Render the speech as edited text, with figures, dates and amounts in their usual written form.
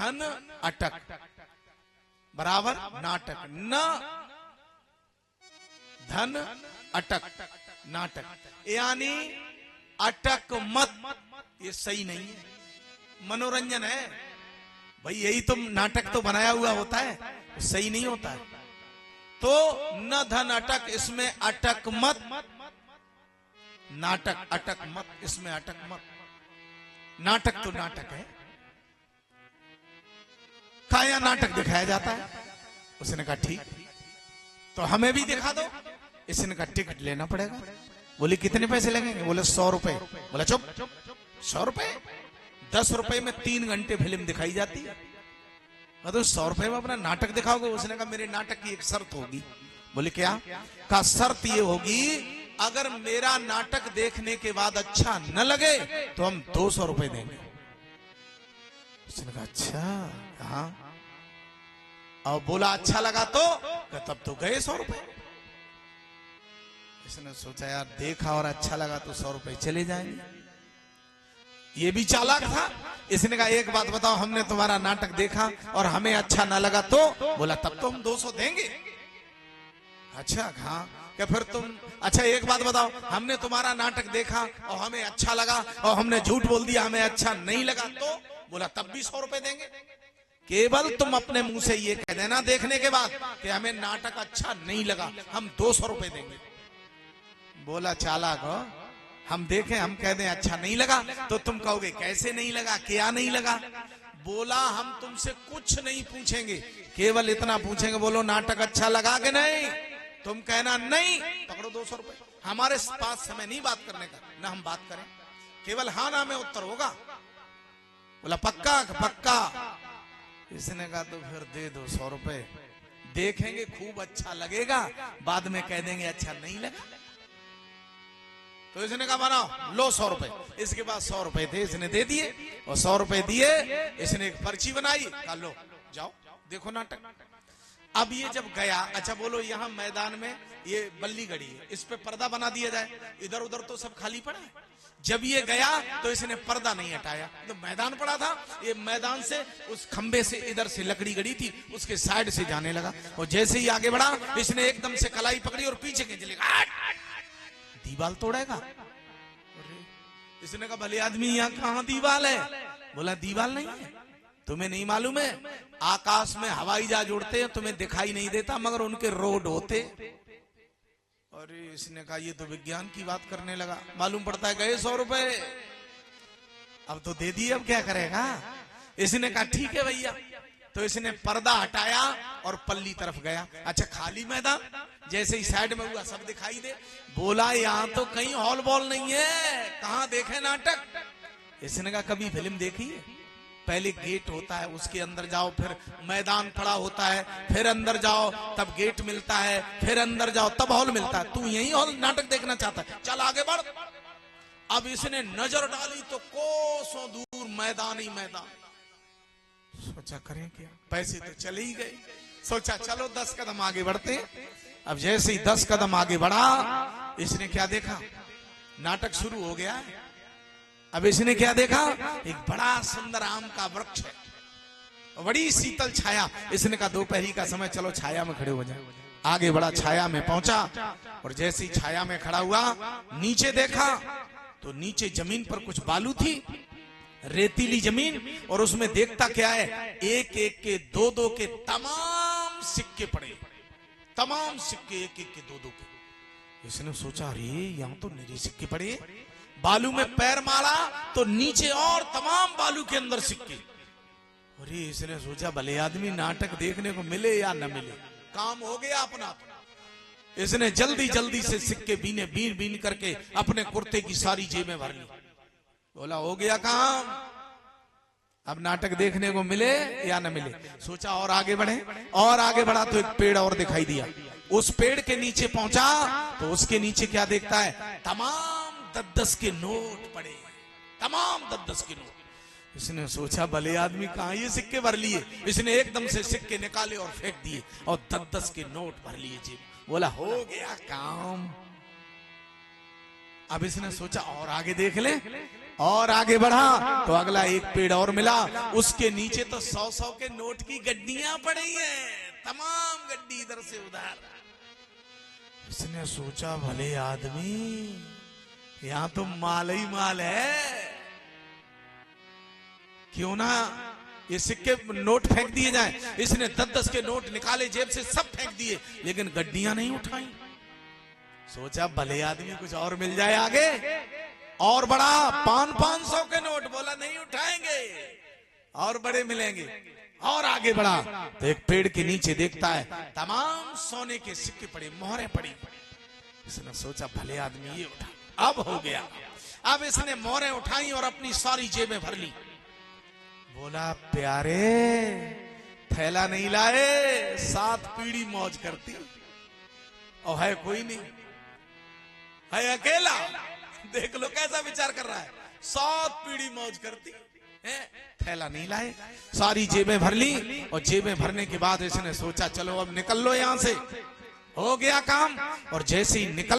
धन अटक बराबर नाटक, न धन अटक नाटक, यानी अटक मत, ये सही नहीं है, मनोरंजन है भाई, यही तुम नाटक तो बनाया हुआ होता है, सही नहीं होता है। तो न धन अटक, इसमें अटक मत, नाटक अटक मत, इसमें अटक मत। नाटक तो नाटक है, काया नाटक दिखाया जाता है। उसने कहा ठीक, तो हमें भी दिखा दो। इसने कहा टिकट लेना पड़ेगा। बोले कितने पैसे लगेंगे? बोले 100 रुपए। बोला चुप, 100 रुपए? 10 रुपए में 3 घंटे फिल्म दिखाई जाती है, मतलब 100 रुपए में अपना नाटक दिखाओगे? उसने कहा मेरे नाटक की एक शर्त होगी। बोले क्या? कहा शर्त ये होगी, अगर मेरा नाटक देखने के बाद अच्छा न लगे तो हम 200 रुपए देंगे। उसने कहा अच्छा, हाँ। और बोला अच्छा लगा तो? तब तो गए 100 रुपए। इसने सोचा यार देखा और अच्छा लगा तो 100 रुपए चले जाएंगे। ये भी चालाक था। इसने कहा एक बात बताओ, हमने तुम्हारा नाटक देखा और हमें अच्छा ना लगा तो? बोला तब तो हम 200 देंगे। अच्छा हाँ, क्या फिर तुम, अच्छा एक बात बताओ, हमने तुम्हारा नाटक देखा और हमें अच्छा लगा और हमने झूठ बोल दिया हमें अच्छा नहीं लगा तो? बोला तब भी 100 रुपए देंगे। केवल तुम अपने मुंह से ये कह देना देखने के बाद कि हमें नाटक अच्छा नहीं लगा, हम 200 रुपए देंगे। बोला चालाक हो, हम देखें, हम कह दें अच्छा नहीं लगा तो तुम कहोगे कैसे नहीं लगा, क्या नहीं लगा? बोला हम तुमसे कुछ नहीं पूछेंगे, केवल इतना पूछेंगे बोलो नाटक अच्छा लगा कि नहीं? तुम कहना नहीं, पकड़ो 200 रुपए। हमारे पास समय नहीं बात करने का, ना हम बात करें, केवल हाँ ना में उत्तर होगा। बोला पक्का? पक्का। इसने कहा तो फिर दे दो 100 रुपए, देखेंगे खूब अच्छा लगेगा, बाद में कह देंगे अच्छा नहीं लगा। तो इसने कहा बनाओ, लो 100 रुपए। इसके बाद 100 रुपए थे, इसने दे दिए और 100 रुपए दिए। इसने एक पर्ची बनाई, कहा लो जाओ देखो नाटक। अब ये जब गया, अच्छा बोलो यहाँ मैदान में ये बल्ली गड़ी है, इस पे पर्दा बना दिया जाए, इधर उधर तो सब खाली पड़ा है। जब ये गया तो इसने पर्दा नहीं हटाया, तो मैदान पड़ा था, ये मैदान से उस खंबे से इधर से लकड़ी गड़ी थी, उसके साइड से जाने लगा। और जैसे ही आगे बढ़ा, इसने एकदम से कलाई पकड़ी और पीछे खींच लिया, दीवाल तोड़ेगा। इसने कहा भले आदमी यहाँ कहाँ दीवाल है? बोला दीवाल नहीं है, तुम्हें नहीं मालूम है, आकाश में हवाई जहाज उड़ते हैं, तुम्हें दिखाई नहीं देता मगर उनके रोड होते। अरे इसने कहा ये तो विज्ञान की बात करने लगा। मालूम पड़ता है गए 100 रुपए, अब तो दे दिए, अब क्या करेगा? इसने कहा ठीक है भैया। तो इसने पर्दा हटाया और पल्ली तरफ गया। अच्छा खाली मैदान, जैसे ही साइड में हुआ सब दिखाई दे। बोला यहाँ तो कहीं हॉल बॉल नहीं है, कहाँ देखे नाटक? इसने कहा कभी फिल्म देखी है? पहले गेट होता है, उसके अंदर जाओ, फिर मैदान पड़ा होता है, फिर अंदर जाओ तब गेट मिलता है, फिर अंदर जाओ तब हॉल मिलता है। तू यही हॉल नाटक देखना चाहता है, चल आगे बढ़। अब इसने नजर डाली तो कोसों दूर मैदान ही मैदान। सोचा करें क्या, पैसे तो चले ही गए। सोचा चलो 10 कदम आगे बढ़ते। अब जैसे ही 10 कदम आगे बढ़ा, इसने क्या देखा? नाटक शुरू हो गया है। अब इसने क्या देखा? एक बड़ा सुंदर आम का वृक्ष है, बड़ी शीतल छाया। इसने कहा दोपहरी का समय, चलो छाया में खड़े हो जाए। आगे बढ़ा, छाया में पहुंचा और जैसे ही छाया में खड़ा हुआ, नीचे देखा तो नीचे जमीन पर कुछ बालू थी, रेतीली जमीन, और उसमें देखता क्या है, एक एक के दो दो के तमाम सिक्के पड़े, तमाम सिक्के एक एक के दो दो के। इसने सोचा अरे यहाँ तो निरे सिक्के पड़े। बालू में पैर मारा तो नीचे और तमाम बालू के अंदर सिक्के। अरे इसने सोचा भले आदमी नाटक देखने को मिले या न मिले, काम हो गया अपना। इसने जल्दी जल्दी से सिक्के बीने, बीन बीन करके अपने कुर्ते की सारी जेबें भर ली। बोला हो गया काम, अब नाटक देखने को मिले या न मिले। सोचा और आगे बढ़े, और आगे बढ़ा तो एक पेड़ और दिखाई दिया। उस पेड़ के नीचे पहुंचा तो उसके नीचे क्या देखता है, तमाम 10-10 के नोट पड़े, तमाम 10-10 के नोट। इसने सोचा भले आदमी कहां ये सिक्के भर लिए। इसने एकदम से सिक्के निकाले और फेंक दिए और 10-10 के नोट भर लिए जेब। बोला हो गया काम। अब इसने सोचा और आगे देख ले, और आगे बढ़ा तो अगला एक पेड़ और मिला, उसके नीचे तो 100-100 के नोट की गड्डियां पड़ी हैं, तमाम गड्डी इधर से उधर। उसने सोचा भले आदमी, यहां तो माल ही माल है, क्यों ना ये सिक्के नोट फेंक दिए जाएं। इसने 10-10 के नोट निकाले जेब से, सब फेंक दिए, लेकिन गड्डियां नहीं उठाई। सोचा भले आदमी कुछ और मिल जाए आगे, और बड़ा 500 के नोट, बोला नहीं उठाएंगे, और बड़े मिलेंगे। और आगे बढ़ा तो एक पेड़ के नीचे देखता है तमाम सोने के सिक्के पड़े, मोहरें पड़ी। इसने सोचा भले आदमी ये उठा, अब हो गया। अब इसने मोहरें उठाई और अपनी सारी जेबें भर ली। बोला प्यारे, थैला नहीं लाए, 7 पीढ़ी मौज करती, और है कोई नहीं, है अकेला। देख लो कैसा विचार कर रहा है, 7 पीढ़ी मौज करती है, थैला नहीं लाए, सारी जेबें भर ली। और जेबें भरने के बाद इसने सोचा चलो अब निकल लो यहां से, हो गया काम। और जैसे ही निकल